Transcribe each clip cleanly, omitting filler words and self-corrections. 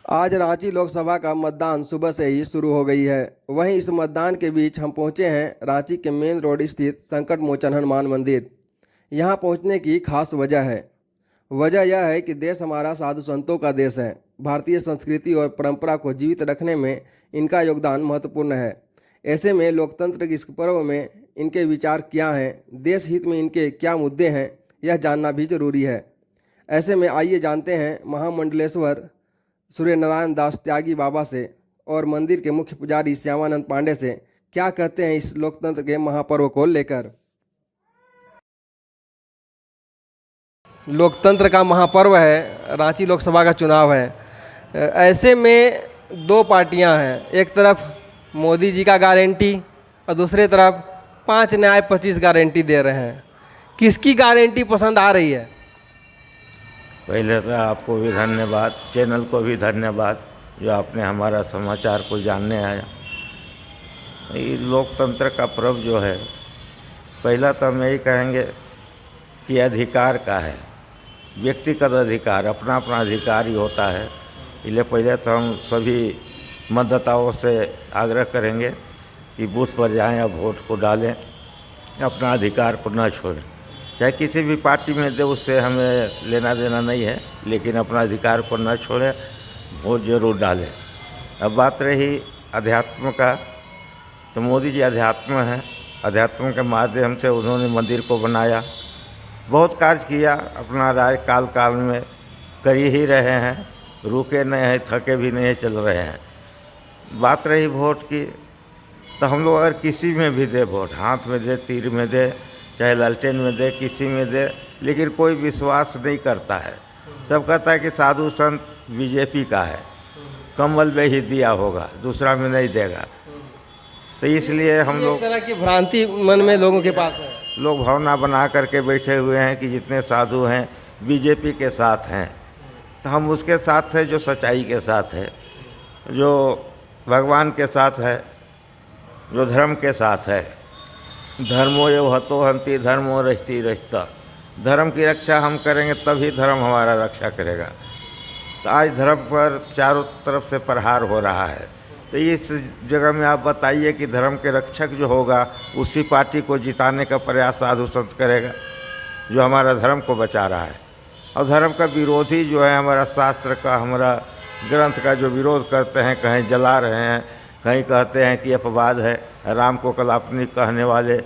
आज रांची लोकसभा का मतदान सुबह से ही शुरू हो गई है। वहीं इस मतदान के बीच हम पहुंचे हैं रांची के मेन रोड स्थित संकट मोचन हनुमान मंदिर। यहां पहुंचने की खास वजह है। वजह यह है कि देश हमारा साधु संतों का देश है। भारतीय संस्कृति और परंपरा को जीवित रखने में इनका योगदान महत्वपूर्ण है। ऐसे में लोकतंत्र के इस पर्व में इनके विचार क्या हैं, देश हित में इनके क्या मुद्दे हैं, यह जानना भी जरूरी है। ऐसे में आइए जानते हैं महामंडलेश्वर सूर्य नारायण दास त्यागी बाबा से और मंदिर के मुख्य पुजारी श्यामानंद पांडे से क्या कहते हैं इस लोकतंत्र के महापर्व को लेकर। लोकतंत्र का महापर्व है, रांची लोकसभा का चुनाव है। ऐसे में दो पार्टियां हैं, एक तरफ मोदी जी का गारंटी और दूसरी तरफ 5 न्याय 25 गारंटी दे रहे हैं। किसकी गारंटी पसंद आ रही है? पहले तो आपको भी धन्यवाद, चैनल को भी धन्यवाद जो आपने हमारा समाचार को जानने आया। ये लोकतंत्र का पर्व जो है, पहला तो हम यही कहेंगे कि अधिकार का है, व्यक्तिगत अधिकार, अपना अपना अधिकार ही होता है। इसलिए पहले तो हम सभी मतदाताओं से आग्रह करेंगे कि बूथ पर जाएं और वोट को डालें, अपना अधिकार को न छोड़ें। चाहे किसी भी पार्टी में दे, उससे हमें लेना देना नहीं है, लेकिन अपना अधिकार को न छोड़ें, वोट जरूर डालें। अब बात रही अध्यात्म का, तो मोदी जी अध्यात्म हैं। अध्यात्म के माध्यम से उन्होंने मंदिर को बनाया, बहुत कार्य किया, अपना राज काल में कर ही रहे हैं, रुके नहीं हैं, थके भी नहीं, चल रहे हैं। बात रही वोट की, तो हम लोग अगर किसी में भी दे वोट, हाथ में दे, तीर में दे, चाहे लालटेन में दे, किसी में दे, लेकिन कोई विश्वास नहीं करता है। सब कहता है कि साधु संत बीजेपी का है, कमल में ही दिया होगा, दूसरा में नहीं देगा। तो इसलिए हम लोग, तरह की भ्रांति मन में लोगों के पास है। लोग भावना बना करके बैठे हुए हैं कि जितने साधु हैं बीजेपी के साथ हैं। तो हम उसके साथ हैं जो सच्चाई के साथ है, जो भगवान के साथ है, जो धर्म के साथ है। धर्मो यो हतो हंति धर्मो रचती रचता। धर्म की रक्षा हम करेंगे तभी धर्म हमारा रक्षा करेगा। तो आज धर्म पर चारों तरफ से प्रहार हो रहा है। तो इस जगह में आप बताइए कि धर्म के रक्षक जो होगा, उसी पार्टी को जिताने का प्रयास साधु संत करेगा जो हमारा धर्म को बचा रहा है। और धर्म का विरोधी जो है, हमारा शास्त्र का, हमारा ग्रंथ का जो विरोध करते हैं, कहीं जला रहे हैं, कहीं कहते हैं कि अपवाद है, राम को कलापनी कहने वाले,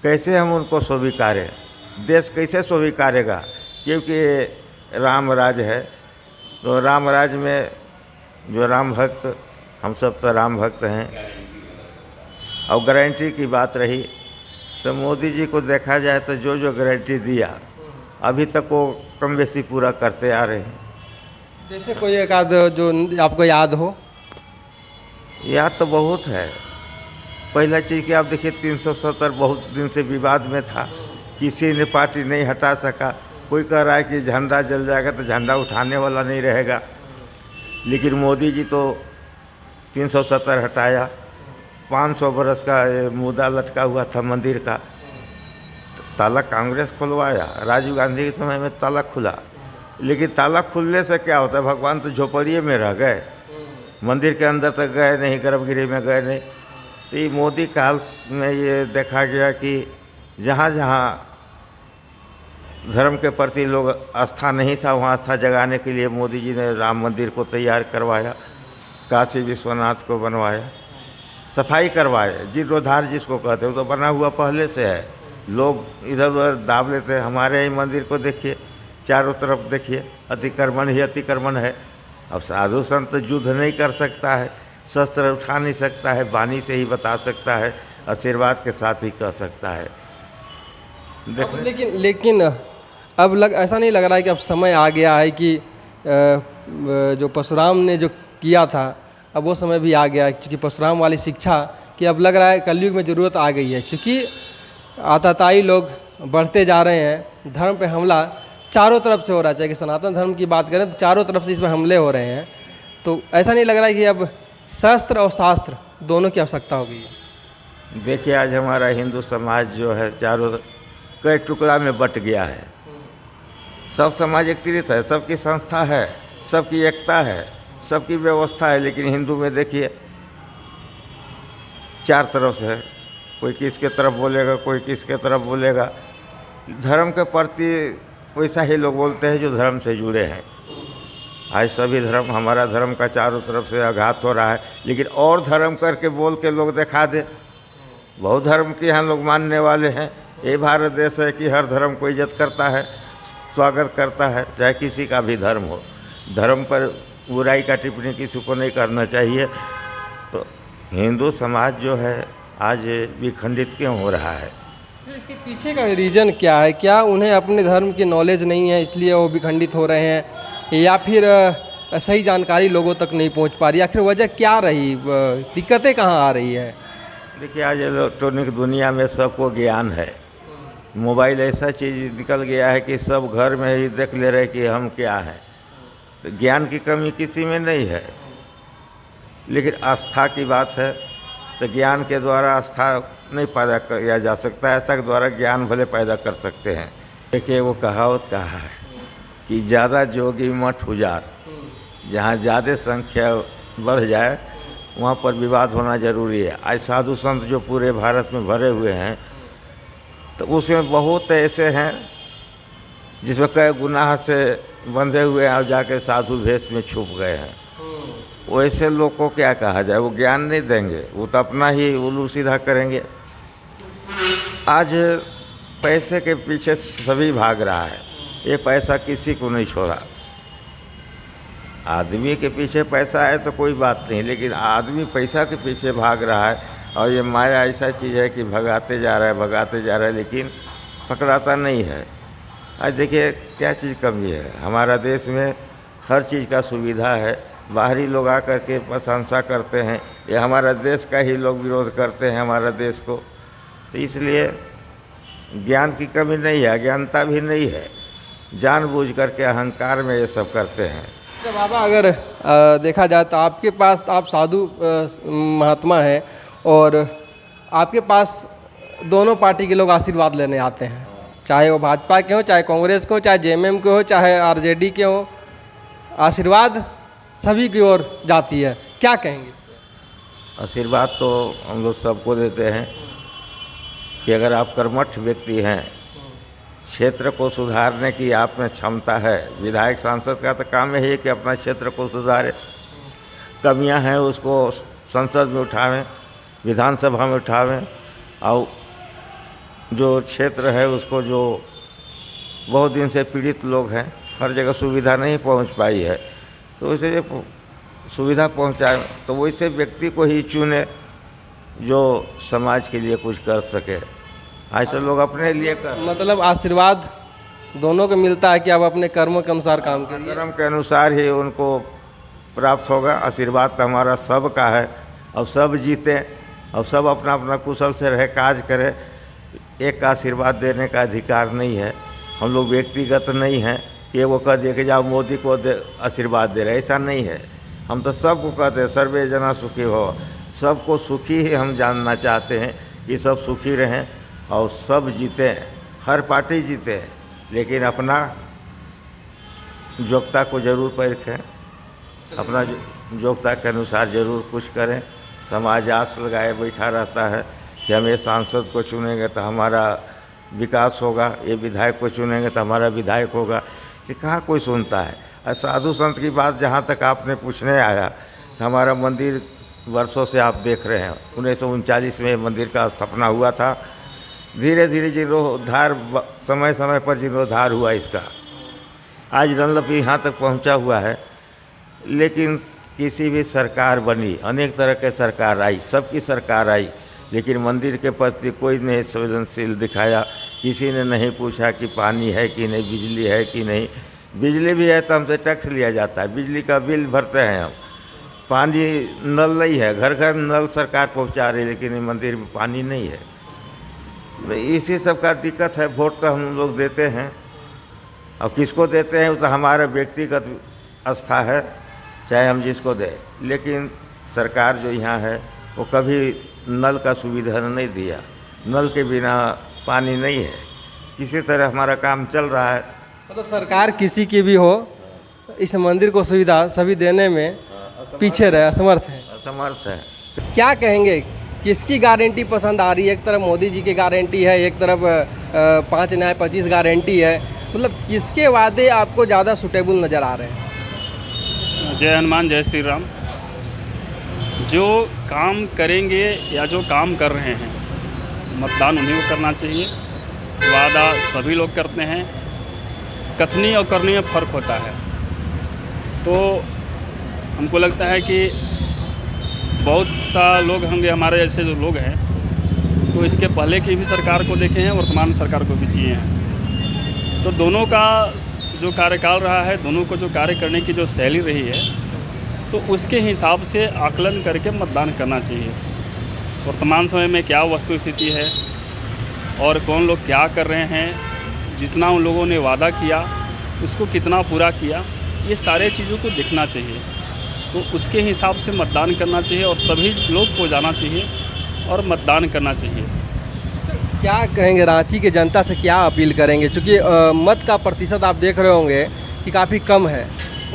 कैसे हम उनको स्वीकारें? देश कैसे स्वीकारेगा? क्योंकि राम राज है। तो राम राज में जो राम भक्त, हम सब तो राम भक्त हैं। और गारंटी की बात रही, तो मोदी जी को देखा जाए तो जो जो गारंटी दिया अभी तक वो कम बेसी पूरा करते आ रहे हैं। जैसे कोई एक आध जो आपको याद हो? याद तो बहुत है। पहला चीज़ कि आप देखिए 370 बहुत दिन से विवाद में था, किसी ने पार्टी नहीं हटा सका। कोई कह रहा है कि झंडा जल जाएगा तो झंडा उठाने वाला नहीं रहेगा, लेकिन मोदी जी तो 370 हटाया। 500 बरस का मुद्दा लटका हुआ था मंदिर का, ताला कांग्रेस खुलवाया। राजीव गांधी के समय में ताला खुला, लेकिन ताला खुलने से क्या होता है? भगवान तो झोपड़िए में रह गए, मंदिर के अंदर तक गए नहीं, गर्भगृह में गए नहीं। तो ये मोदी काल में ये देखा गया कि जहाँ जहाँ धर्म के प्रति लोग आस्था नहीं था, वहाँ आस्था जगाने के लिए मोदी जी ने राम मंदिर को तैयार करवाया, काशी विश्वनाथ को बनवाया, सफाई करवाए। जीर्णोद्धार जिसको कहते हैं, वो तो बना हुआ पहले से है। लोग इधर उधर दाब लेते हैं। हमारे ही मंदिर को देखिए, चारों तरफ देखिए, अतिक्रमण ही अतिक्रमण है। अब साधु संत युद्ध नहीं कर सकता है, शस्त्र उठा नहीं सकता है, वाणी से ही बता सकता है, आशीर्वाद के साथ ही कह सकता है। लेकिन अब ऐसा नहीं लग रहा है कि अब समय आ गया है कि जो परशुराम ने जो किया था, अब वो समय भी आ गया है, क्योंकि परशुराम वाली शिक्षा कि अब लग रहा है कलयुग में ज़रूरत आ गई है। क्योंकि आताताई लोग बढ़ते जा रहे हैं, धर्म पे हमला चारों तरफ से हो रहा है। चाहे कि सनातन धर्म की बात करें तो चारों तरफ से इसमें हमले हो रहे हैं। तो ऐसा नहीं लग रहा है कि अब शस्त्र और शास्त्र दोनों की आवश्यकता हो गई है? देखिए, आज हमारा हिंदू समाज जो है चारों कई टुकड़ा में बट गया है। सब समाज एक तीर्थ है, सबकी संस्था है, सबकी एकता है, सबकी व्यवस्था है, लेकिन हिंदू में देखिए चार तरफ से है, कोई किसके तरफ बोलेगा, कोई किसके तरफ बोलेगा। धर्म के प्रति वैसा ही लोग बोलते हैं जो धर्म से जुड़े हैं। आज सभी धर्म, हमारा धर्म का चारों तरफ से आघात हो रहा है, लेकिन और धर्म करके बोल के लोग दिखा दे। बहुत धर्म के यहाँ लोग मानने वाले हैं। ये भारत देश है कि हर धर्म को इज्जत करता है, स्वागत करता है, चाहे किसी का भी धर्म हो। धर्म पर बुराई का टिप्पणी किसी को नहीं करना चाहिए। तो हिंदू समाज जो है आज विखंडित क्यों हो रहा है? तो इसके पीछे का रीज़न क्या है? क्या उन्हें अपने धर्म की नॉलेज नहीं है इसलिए वो विखंडित हो रहे हैं, या फिर सही जानकारी लोगों तक नहीं पहुंच पा रही? आखिर वजह क्या रही, दिक्कतें कहाँ आ रही है? देखिए, आज इलेक्ट्रॉनिक दुनिया में सबको ज्ञान है। मोबाइल ऐसा चीज़ निकल गया है कि सब घर में ही देख ले रहे कि हम क्या हैं। तो ज्ञान की कमी किसी में नहीं है, लेकिन आस्था की बात है। तो ज्ञान के द्वारा आस्था नहीं पैदा किया जा सकता, आस्था के द्वारा ज्ञान भले पैदा कर सकते हैं। देखिए, वो कहावत कहा है कि ज़्यादा जोगी मठ उजाड़। जहाँ ज़्यादा संख्या बढ़ जाए वहाँ पर विवाद होना जरूरी है। आज साधु संत जो पूरे भारत में भरे हुए हैं, तो उसमें बहुत ऐसे हैं जिसमें कई गुनाह से बंधे हुए हैं और जाके साधु भेष में छुप गए हैं। वैसे लोग को क्या कहा जाए? वो ज्ञान नहीं देंगे, वो तो अपना ही उल्लू सीधा करेंगे। आज पैसे के पीछे सभी भाग रहा है, ये पैसा किसी को नहीं छोड़ा। आदमी के पीछे पैसा है तो कोई बात नहीं, लेकिन आदमी पैसा के पीछे भाग रहा है। और ये माया ऐसा चीज़ है कि भगाते जा रहा है, लेकिन पकड़ाता नहीं है। आज देखिए क्या चीज़ कमी है। हमारा देश में हर चीज़ का सुविधा है। बाहरी लोग आकर के प्रशंसा करते हैं, ये हमारा देश का ही लोग विरोध करते हैं हमारा देश को। तो इसलिए ज्ञान की कमी नहीं है, अज्ञानता भी नहीं है, जानबूझ करके अहंकार में ये सब करते हैं। तो बाबा, अगर देखा जाए तो आपके पास, आप साधु महात्मा हैं और आपके पास दोनों पार्टी के लोग आशीर्वाद लेने आते हैं, चाहे वो भाजपा के हो, चाहे कांग्रेस के हो, चाहे जेएमएम के हो, चाहे आरजेडी के हो। आशीर्वाद सभी की ओर जाती है, क्या कहेंगे? आशीर्वाद तो हम लोग सबको देते हैं कि अगर आप कर्मठ व्यक्ति हैं, क्षेत्र को सुधारने की आप में क्षमता है। विधायक सांसद का तो काम है कि अपना क्षेत्र को सुधारे, कमियां हैं उसको संसद में उठावें, विधानसभा में उठावें, और जो क्षेत्र है उसको, जो बहुत दिन से पीड़ित लोग हैं, हर जगह सुविधा नहीं पहुंच पाई है, तो उसे सुविधा पहुंचाए। तो वैसे व्यक्ति को ही चुने जो समाज के लिए कुछ कर सके। आज तो लोग अपने लिए कर, मतलब आशीर्वाद दोनों को मिलता है कि आप अपने कर्मों के अनुसार काम करिए, कर्म के अनुसार ही उनको प्राप्त होगा। आशीर्वाद तो हमारा सब का है, और सब जीते और सब अपना अपना कुशल से रहे, काज करे। एक का आशीर्वाद देने का अधिकार नहीं है। हम लोग व्यक्तिगत नहीं हैं कि वो कह दिए कि जाओ मोदी को आशीर्वाद दे रहे, ऐसा नहीं है। हम तो सबको कहते हैं सर्वे जना सुखी हो, सबको सुखी ही हम जानना चाहते हैं कि सब सुखी रहें और सब जीते, हर पार्टी जीते, लेकिन अपना योग्यता को जरूर परखें, अपना योग्यता के अनुसार जरूर कुछ करें। समाज आस लगाए बैठा रहता है कि हम ये सांसद को चुनेंगे तो हमारा विकास होगा, ये विधायक को चुनेंगे तो हमारा विधायक होगा। ये कहाँ कोई सुनता है? और साधु संत की बात जहाँ तक आपने पूछने आया, तो हमारा मंदिर वर्षों से आप देख रहे हैं, 1939 में मंदिर का स्थापना हुआ था। धीरे धीरे जीर्णोद्धार, समय समय पर जीर्णोद्धार हुआ इसका। आज रणलपी यहाँ तक पहुँचा हुआ है, लेकिन किसी भी सरकार बनी, अनेक तरह के सरकार आई, सबकी सरकार आई, लेकिन मंदिर के प्रति कोई नहीं संवेदनशील दिखाया। किसी ने नहीं पूछा कि पानी है कि नहीं, बिजली है कि नहीं। बिजली भी है तो हमसे टैक्स लिया जाता है, बिजली का बिल भरते हैं हम। पानी, नल नहीं है, घर घर नल सरकार पहुंचा रही है, लेकिन मंदिर में पानी नहीं है। तो इसी सब का दिक्कत है। वोट तो हम लोग देते हैं, और किसको देते हैं वो तो हमारा व्यक्तिगत आस्था है, चाहे हम जिसको दें। लेकिन सरकार जो यहाँ है वो कभी नल का सुविधा नहीं दिया, नल के बिना पानी नहीं है। किसी तरह हमारा काम चल रहा है। मतलब सरकार किसी की भी हो, इस मंदिर को सुविधा सभी देने में पीछे रहे, असमर्थ हैं। असमर्थ है। क्या कहेंगे, किसकी गारंटी पसंद आ रही है? एक तरफ मोदी जी की गारंटी है, एक तरफ 5 न्याय 25 गारंटी है, मतलब किसके वादे आपको ज़्यादा सुटेबल नज़र आ रहे हैं? जय हनुमान जय श्री राम। जो काम करेंगे या जो काम कर रहे हैं, मतदान उन्हीं को करना चाहिए। वादा सभी लोग करते हैं, कथनी और करनी में फ़र्क होता है। तो हमको लगता है कि बहुत सा लोग होंगे हमारे जैसे जो लोग हैं, तो इसके पहले की भी सरकार को देखे हैं, वर्तमान सरकार को भी जिए हैं। तो दोनों का जो कार्यकाल रहा है, दोनों को जो कार्य करने की जो शैली रही है, तो उसके हिसाब से आकलन करके मतदान करना चाहिए। वर्तमान समय में क्या वस्तु स्थिति है और कौन लोग क्या कर रहे हैं, जितना उन लोगों ने वादा किया उसको कितना पूरा किया, ये सारे चीज़ों को देखना चाहिए। तो उसके हिसाब से मतदान करना चाहिए और सभी लोग को जाना चाहिए और मतदान करना चाहिए। क्या कहेंगे, रांची की जनता से क्या अपील करेंगे? चूँकि मत का प्रतिशत आप देख रहे होंगे कि काफ़ी कम है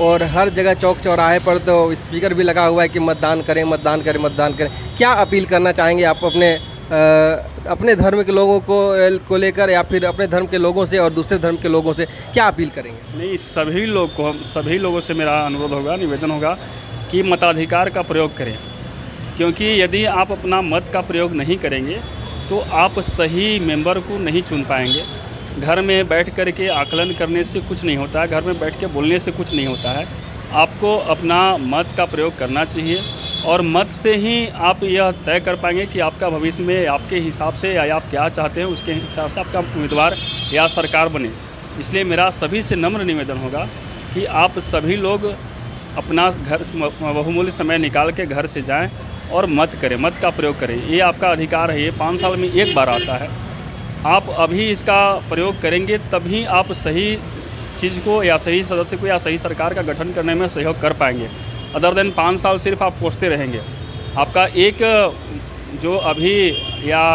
और हर जगह चौक चौराहे पर तो स्पीकर भी लगा हुआ है कि मतदान करें, मतदान करें, मतदान करें। क्या अपील करना चाहेंगे आप अपने धर्म के लोगों को लेकर, या फिर अपने धर्म के लोगों से और दूसरे धर्म के लोगों से क्या अपील करेंगे? नहीं, सभी लोगों से मेरा अनुरोध होगा, निवेदन होगा कि मताधिकार का प्रयोग करें। क्योंकि यदि आप अपना मत का प्रयोग नहीं करेंगे तो आप सही मेंबर को नहीं चुन पाएंगे। घर में बैठ कर के आकलन करने से कुछ नहीं होता है, घर में बैठ के बोलने से कुछ नहीं होता है। आपको अपना मत का प्रयोग करना चाहिए और मत से ही आप यह तय कर पाएंगे कि आपका भविष्य में आपके हिसाब से या आप क्या चाहते हैं, उसके हिसाब से आपका उम्मीदवार या सरकार बने। इसलिए मेरा सभी से नम्र निवेदन होगा कि आप सभी लोग अपना घर बहुमूल्य समय निकाल के घर से जाएं और मत करें, मत का प्रयोग करें। ये आपका अधिकार है, ये 5 साल में एक बार आता है। आप अभी इसका प्रयोग करेंगे तभी आप सही चीज़ को या सही सदस्य को या सही सरकार का गठन करने में सहयोग कर पाएंगे। अदर देन 5 साल सिर्फ आप कोसते रहेंगे। आपका एक जो अभी या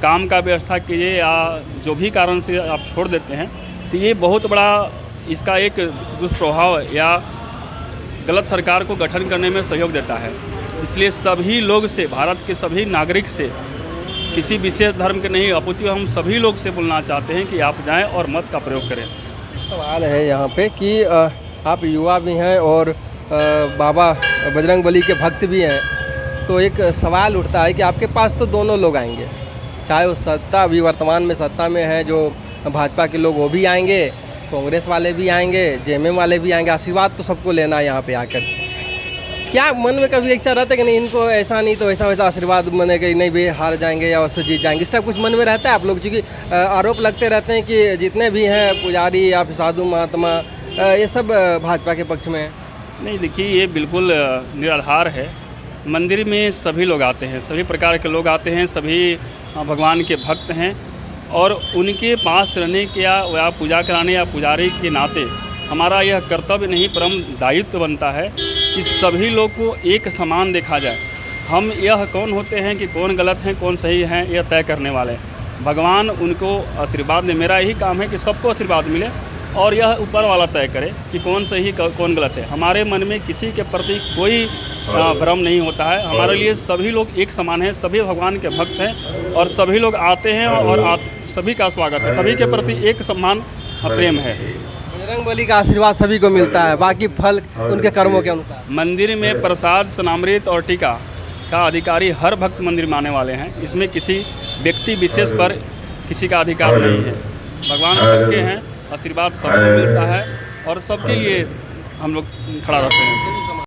काम का व्यवस्था कीजिए या जो भी कारण से आप छोड़ देते हैं, तो ये बहुत बड़ा इसका एक दुष्प्रभाव या गलत सरकार को गठन करने में सहयोग देता है। इसलिए सभी लोग से, भारत के सभी नागरिक से, किसी विशेष धर्म के नहीं अपितु हम सभी लोग से बोलना चाहते हैं कि आप जाएं और मत का प्रयोग करें। सवाल है यहाँ पे कि आप युवा भी हैं और बाबा बजरंगबली के भक्त भी हैं, तो एक सवाल उठता है कि आपके पास तो दोनों लोग आएंगे, चाहे वो सत्ता अभी वर्तमान में सत्ता में है, जो भाजपा के लोग वो भी आएंगे, कांग्रेस वाले भी आएंगे, जेएमएम वाले भी आएंगे। आशीर्वाद तो सबको लेना है यहाँ पे आकर। क्या मन में कभी ऐसा रहता है कि नहीं इनको ऐसा नहीं तो ऐसा वैसा आशीर्वाद मने कि नहीं भाई हार जाएंगे या उससे जीत जाएंगे, इस टाइप कुछ मन में रहता है आप लोग? क्योंकि आरोप लगते रहते हैं कि जितने भी हैं पुजारी या फिर साधु महात्मा, ये सब भाजपा के पक्ष में है। नहीं, देखिए ये बिल्कुल निराधार है। मंदिर में सभी लोग आते हैं, सभी प्रकार के लोग आते हैं, सभी भगवान के भक्त हैं और उनके पास रहने के या पूजा कराने या पुजारी के नाते हमारा यह कर्तव्य नहीं परम दायित्व बनता है कि सभी लोग को एक समान देखा जाए। हम यह कौन होते हैं कि कौन गलत हैं कौन सही हैं, यह तय करने वाले हैं। भगवान उनको आशीर्वाद दे। मेरा यही काम है कि सबको आशीर्वाद मिले और यह ऊपर वाला तय करे कि कौन सही कौन गलत है। हमारे मन में किसी के प्रति कोई भ्रम नहीं होता है। हमारे लिए सभी लोग एक समान हैं, सभी भगवान के भक्त हैं और सभी लोग आते हैं और सभी का स्वागत है। सभी के प्रति एक समान प्रेम है। बजरंगबली का आशीर्वाद सभी को मिलता है, बाकी फल उनके कर्मों के अनुसार। मंदिर में प्रसाद, स्नामृत और टीका का अधिकारी हर भक्त मंदिर में आने वाले हैं। इसमें किसी व्यक्ति विशेष पर किसी का अधिकार नहीं है। भगवान सबके हैं, आशीर्वाद सबको मिलता है और सबके लिए हम लोग खड़ा रहते हैं।